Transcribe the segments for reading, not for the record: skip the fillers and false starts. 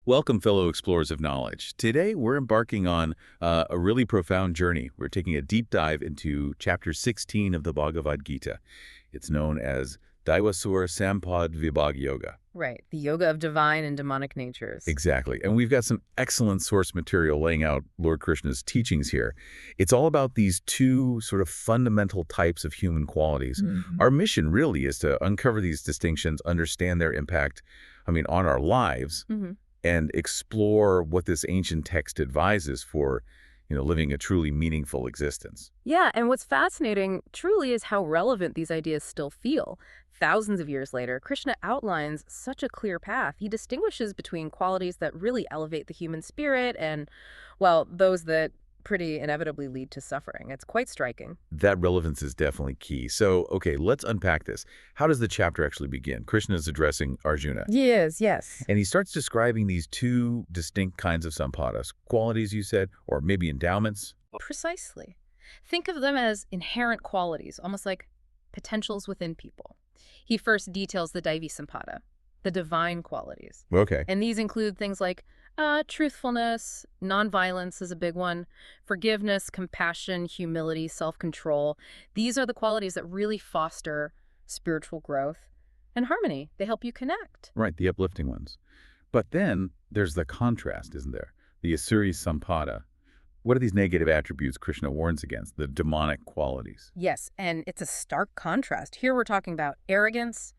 Welcome, fellow explorers of knowledge. Today, we're embarking on a really profound journey. We're taking a deep dive into chapter 16 of the Bhagavad Gita. It's known as Daivasura Sampad Vibhag Yoga. Right, the yoga of divine and demonic natures. Exactly. And we've got some excellent source material laying out Lord Krishna's teachings here. It's all about these two sort of fundamental types of human qualities. Our mission really is to uncover these distinctions, understand their impact, on our lives, and explore what this ancient text advises for, living a truly meaningful existence. Yeah, and what's fascinating truly is how relevant these ideas still feel. Thousands of years later, Krishna outlines such a clear path. He distinguishes between qualities that really elevate the human spirit and, well, those that pretty inevitably lead to suffering. It's quite striking. That relevance is definitely key. So, okay, let's unpack this. How does the chapter actually begin? Krishna is addressing Arjuna. Yes. And he starts describing these two distinct kinds of sampadas, qualities, you said, or maybe endowments. Precisely. Think of them as inherent qualities, almost like potentials within people. He first details the Daivi Sampada, the divine qualities. Okay. And these include things like truthfulness, nonviolence is a big one, forgiveness, compassion, humility, self-control. These are the qualities that really foster spiritual growth and harmony. They help you connect. Right, the uplifting ones. But then there's the contrast, isn't there? The Asuri Sampada. What are these negative attributes Krishna warns against, the demonic qualities? Yes, and it's a stark contrast. Here we're talking about arrogance,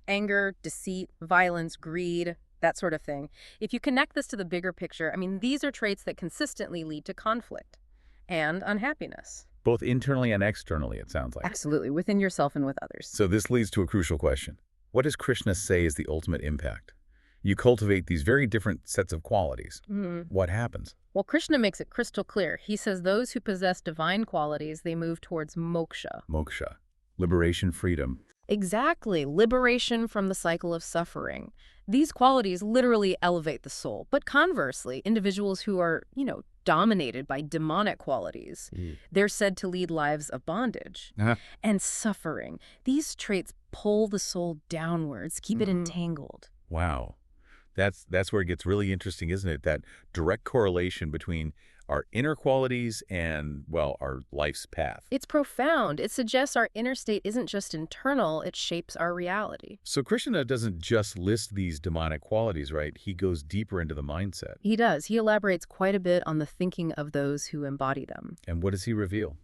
anger, deceit, violence, greed, that sort of thing. If you connect this to the bigger picture, these are traits that consistently lead to conflict and unhappiness. Both internally and externally, it sounds like. Absolutely, within yourself and with others. So this leads to a crucial question. What does Krishna say is the ultimate impact? You cultivate these very different sets of qualities. What happens? Well, Krishna makes it crystal clear. He says those who possess divine qualities, they move towards moksha. Moksha. Liberation, freedom. Exactly. Liberation from the cycle of suffering. These qualities literally elevate the soul. But conversely, individuals who are, dominated by demonic qualities, they're said to lead lives of bondage and suffering. These traits pull the soul downwards, keep it entangled. Wow. That's where it gets really interesting, isn't it? That direct correlation between our inner qualities and, well, our life's path. It's profound. It suggests our inner state isn't just internal, it shapes our reality. So Krishna doesn't just list these demonic qualities, right? He goes deeper into the mindset. He does. He elaborates quite a bit on the thinking of those who embody them. And what does he reveal?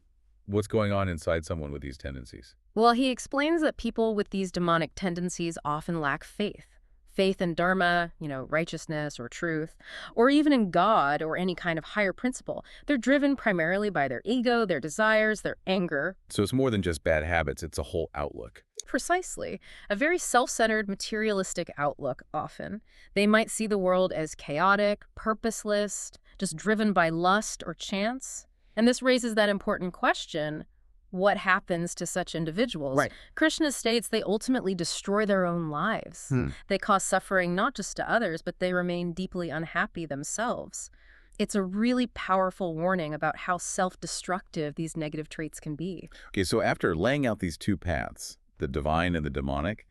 What's going on inside someone with these tendencies? Well, he explains that people with these demonic tendencies often lack faith. Faith in dharma, righteousness or truth, or even in God or any kind of higher principle. They're driven primarily by their ego, their desires, their anger. So it's more than just bad habits, it's a whole outlook. Precisely. A very self-centered, materialistic outlook often. They might see the world as chaotic, purposeless, just driven by lust or chance. And this raises that important question: what happens to such individuals? Right. Krishna states they ultimately destroy their own lives. They cause suffering not just to others, but they remain deeply unhappy themselves. It's a really powerful warning about how self-destructive these negative traits can be. Okay, so after laying out these two paths, the divine and the demonic,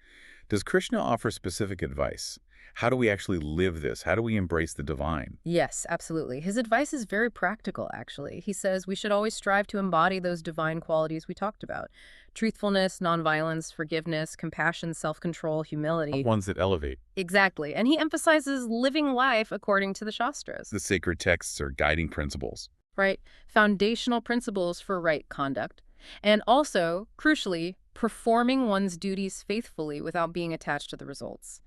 does Krishna offer specific advice? How do we actually live this? How do we embrace the divine? Yes, absolutely. His advice is very practical, actually. He says we should always strive to embody those divine qualities we talked about: truthfulness, nonviolence, forgiveness, compassion, self-control, humility. Ones that elevate. Exactly. And he emphasizes living life according to the Shastras. The sacred texts are guiding principles. Right? Foundational principles for right conduct. And also, crucially, performing one's duties faithfully without being attached to the results.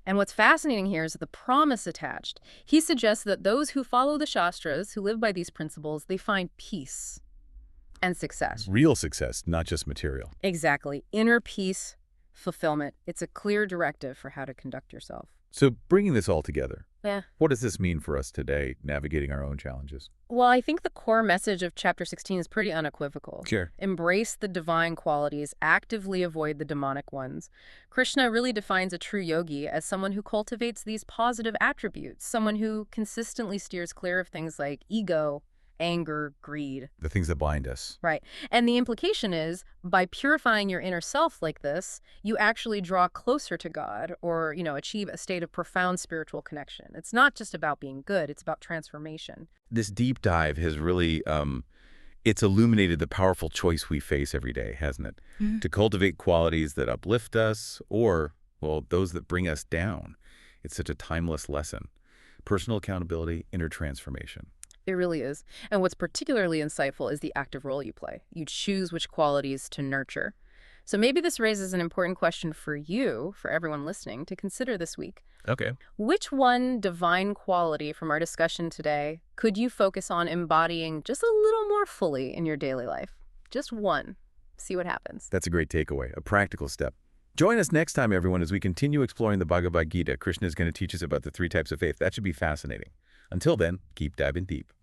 And what's fascinating here is the promise attached. He suggests that those who follow the Shastras, who live by these principles, they find peace and success. Real success, not just material. Exactly. Inner peace, fulfillment. It's a clear directive for how to conduct yourself. So bringing this all together, Yeah. what does this mean for us today, navigating our own challenges? Well, I think the core message of chapter 16 is pretty unequivocal. Sure. Embrace the divine qualities, actively avoid the demonic ones. Krishna really defines a true yogi as someone who cultivates these positive attributes, someone who consistently steers clear of things like ego, anger, greed. The things that bind us. Right. And the implication is, by purifying your inner self like this, you actually draw closer to God or, achieve a state of profound spiritual connection. It's not just about being good, it's about transformation. This deep dive has really, it's illuminated the powerful choice we face every day, hasn't it? To cultivate qualities that uplift us or, well, those that bring us down. It's such a timeless lesson. Personal accountability, inner transformation. It really is. And what's particularly insightful is the active role you play. You choose which qualities to nurture. So maybe this raises an important question for you, for everyone listening, to consider this week. Okay. Which one divine quality from our discussion today could you focus on embodying just a little more fully in your daily life? Just one. See what happens. That's a great takeaway, a practical step. Join us next time, everyone, as we continue exploring the Bhagavad Gita. Krishna is going to teach us about the 3 types of faith. That should be fascinating. Until then, keep diving deep.